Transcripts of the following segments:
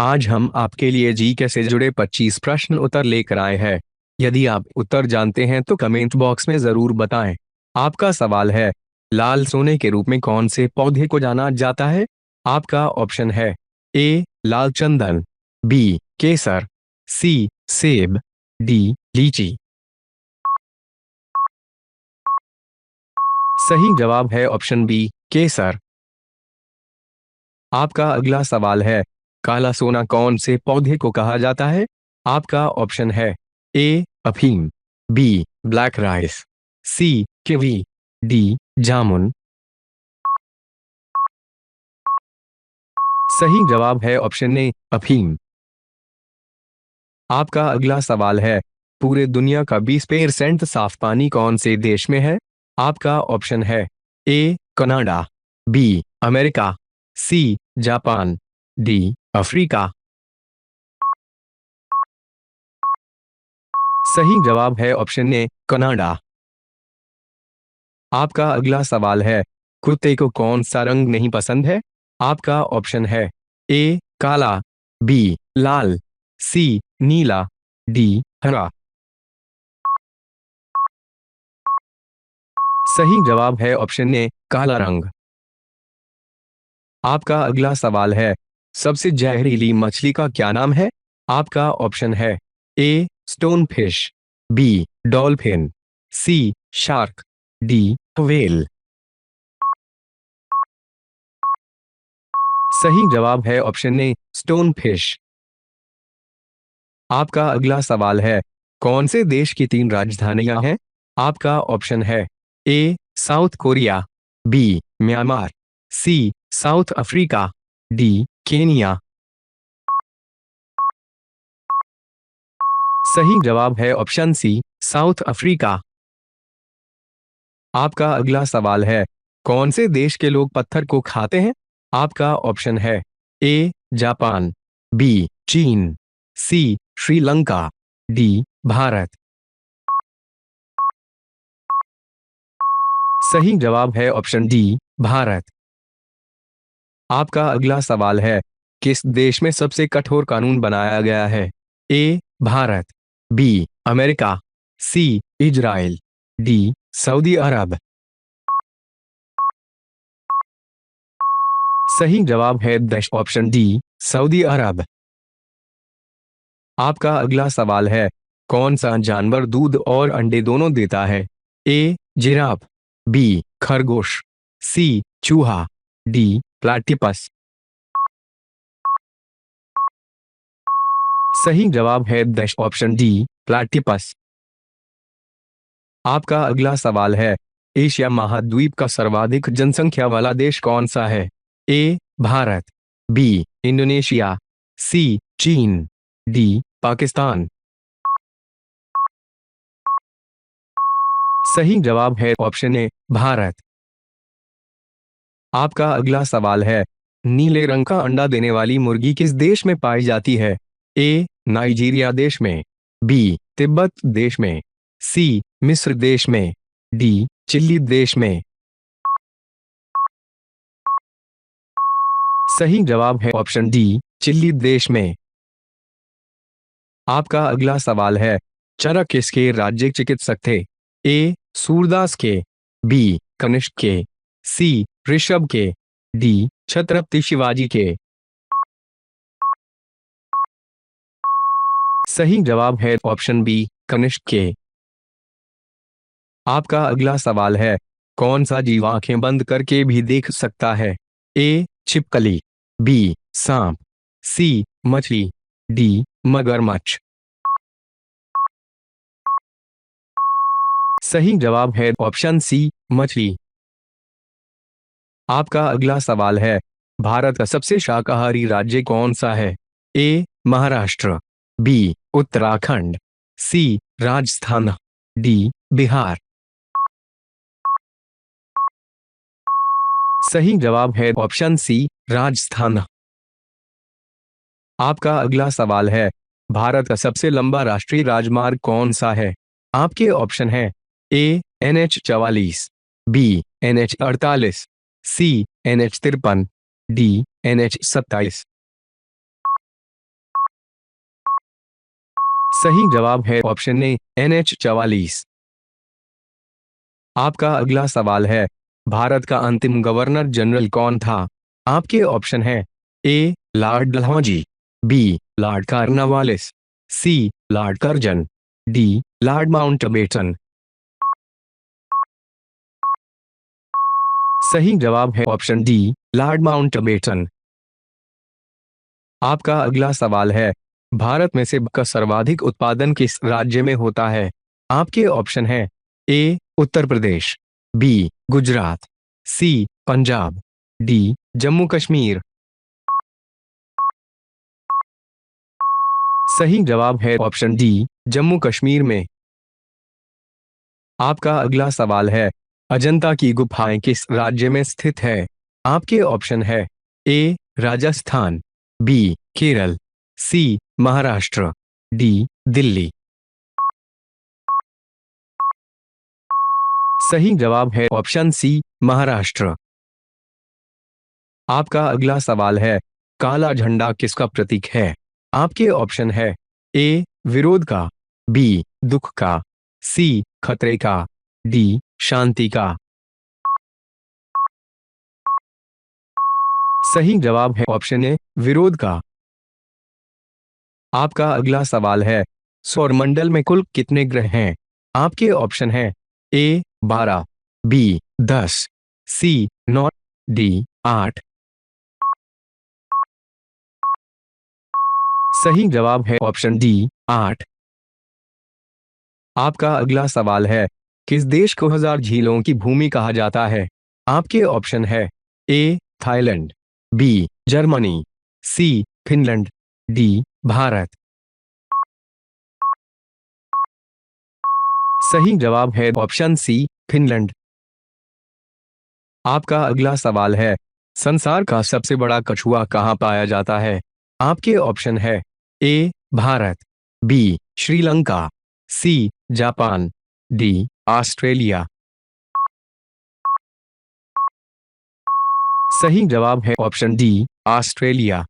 आज हम आपके लिए जीके से जुड़े 25 प्रश्न उत्तर लेकर आए हैं। यदि आप उत्तर जानते हैं तो कमेंट बॉक्स में जरूर बताएं। आपका सवाल है, लाल सोने के रूप में कौन से पौधे को जाना जाता है? आपका ऑप्शन है ए लाल चंदन, बी केसर, सी सेब, डी लीची। सही जवाब है ऑप्शन बी केसर। आपका अगला सवाल है, काला सोना कौन से पौधे को कहा जाता है? आपका ऑप्शन है ए अफीम, बी ब्लैक राइस, सी किवी, डी जामुन। सही जवाब है ऑप्शन ए अफीम। आपका अगला सवाल है, पूरे दुनिया का 20% साफ पानी कौन से देश में है? आपका ऑप्शन है A Canada, B America, C Japan, D Africa. सही जवाब है ऑप्शन ए कनाडा। आपका अगला सवाल है, कुत्ते को कौन सा रंग नहीं पसंद है? आपका ऑप्शन है ए काला, बी लाल, सी नीला, डी हरा। सही जवाब है ऑप्शन ए काला रंग। आपका अगला सवाल है, सबसे जहरीली मछली का क्या नाम है? आपका ऑप्शन है A stone fish, B dolphin, C shark, D whale. सही जवाब है ऑप्शन ए स्टोन फिश। आपका अगला सवाल है, कौन से देश की 3 राजधानियां हैं? आपका ऑप्शन है ए साउथ कोरिया, बी म्यांमार, सी साउथ अफ्रीका, डी केनिया। सही जवाब है ऑप्शन सी साउथ अफ्रीका। आपका अगला सवाल है, कौन से देश के लोग पत्थर को खाते हैं? आपका ऑप्शन है ए जापान, बी चीन, सी श्रीलंका, डी भारत। सही जवाब है ऑप्शन डी भारत। आपका अगला सवाल है, किस देश में सबसे कठोर कानून बनाया गया है? A Bharat, B America, C Israel, D Saudi Arab. सही जवाब है देश ऑप्शन डी सऊदी अरब। आपका अगला सवाल है, कौन सा जानवर दूध और अंडे दोनों देता है? ए जिराफ, बी खरगोश, सी चूहा, डी प्लाटिपस। सही जवाब है देश ऑप्शन डी प्लाटिपस। आपका अगला सवाल है, एशिया महाद्वीप का सर्वाधिक जनसंख्या वाला देश कौन सा है? ए भारत, बी इंडोनेशिया, सी चीन, डी पाकिस्तान। सही जवाब है ऑप्शन ए भारत। आपका अगला सवाल है, नीले रंग का अंडा देने वाली मुर्गी किस देश में पाई जाती है? ए नाइजीरिया देश में, बी तिब्बत देश में, सी मिस्र देश में, डी चिली देश में। सही जवाब है ऑप्शन डी चिली देश में। आपका अगला सवाल है, चरक किसके राज्य चिकित्सक थे? ए सूरदास के, बी कनिष्क के, सी ऋषभ के, डी छत्रपति शिवाजी के। सही जवाब है ऑप्शन बी कनिष्क के। आपका अगला सवाल है, कौन सा जीव आंखें बंद करके भी देख सकता है? ए छिपकली, बी सांप, सी मछली, डी मगरमच्छ। सही जवाब है ऑप्शन सी मछली। आपका अगला सवाल है, भारत का सबसे शाकाहारी राज्य कौन सा है? ए महाराष्ट्र, बी उत्तराखंड, सी राजस्थान, डी बिहार। सही जवाब है ऑप्शन सी राजस्थान। आपका अगला सवाल है, भारत का सबसे लंबा राष्ट्रीय राजमार्ग कौन सा है? आपके ऑप्शन है ए NH 44, बी NH 48, सी NH 53, डी NH 27। सही जवाब है ऑप्शन ए NH-44। आपका अगला सवाल है, भारत का अंतिम गवर्नर जनरल कौन था? आपके ऑप्शन है A Lord Dalhousie, B Lord Cornwallis, C Lord Curzon, D Lord Mountbatten. सही जवाब है ऑप्शन डी लॉर्ड माउंटबेटन। आपका अगला सवाल है, भारत में सेब का सर्वाधिक उत्पादन किस राज्य में होता है? आपके ऑप्शन है ए उत्तर प्रदेश, बी गुजरात, सी पंजाब, डी जम्मू कश्मीर। सही जवाब है ऑप्शन डी जम्मू कश्मीर में। आपका अगला सवाल है, अजंता की गुफाएं किस राज्य में स्थित है? आपके ऑप्शन है ए राजस्थान, बी केरल, सी महाराष्ट्र, डी दिल्ली। सही जवाब है ऑप्शन सी महाराष्ट्र। आपका अगला सवाल है, काला झंडा किसका प्रतीक है? आपके ऑप्शन है ए विरोध का, बी दुख का, सी खतरे का, डी शांति का। सही जवाब है ऑप्शन ए विरोध का। आपका अगला सवाल है, सौरमंडल में कुल कितने ग्रह हैं? आपके ऑप्शन है ए 12, बी 10, सी 9, डी 8। सही जवाब है ऑप्शन डी 8। आपका अगला सवाल है, किस देश को 1000 झीलों की भूमि कहा जाता है? आपके ऑप्शन है A Thailand, B Germany, C Finland, D Bharat. सही जवाब है ऑप्शन सी फिनलैंड। आपका अगला सवाल है, संसार का सबसे बड़ा कछुआ कहाँ पाया जाता है? आपके ऑप्शन है A Bharat, B Sri Lanka, C Japan, D Australia. सही जवाब है ऑप्शन डी ऑस्ट्रेलिया।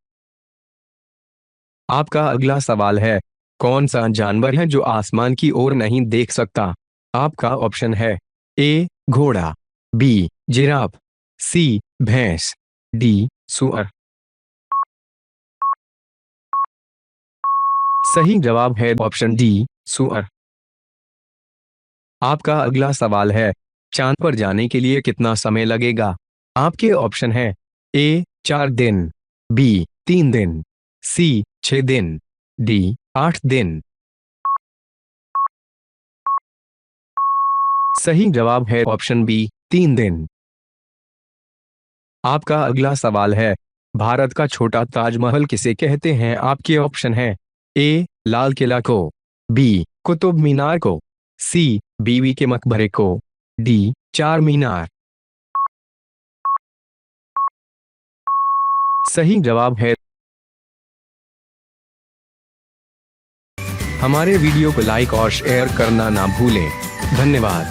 आपका अगला सवाल है, कौन सा जानवर है जो आसमान की ओर नहीं देख सकता? आपका ऑप्शन है ए घोड़ा, बी जिराफ, सी भैंस, डी सुअर। सही जवाब है ऑप्शन डी सुअर। आपका अगला सवाल है, चांद पर जाने के लिए कितना समय लगेगा? आपके ऑप्शन है ए 4 दिन, बी 3 दिन, सी 6 दिन, डी 8 दिन। सही जवाब है ऑप्शन बी 3 दिन। आपका अगला सवाल है, भारत का छोटा ताजमहल किसे कहते हैं? आपके ऑप्शन है ए लाल किला को, बी कुतुब मीनार को, सी बीवी के मकबरे को, डी चार मीनार। सही जवाब है। हमारे वीडियो को लाइक और शेयर करना ना भूलें। धन्यवाद।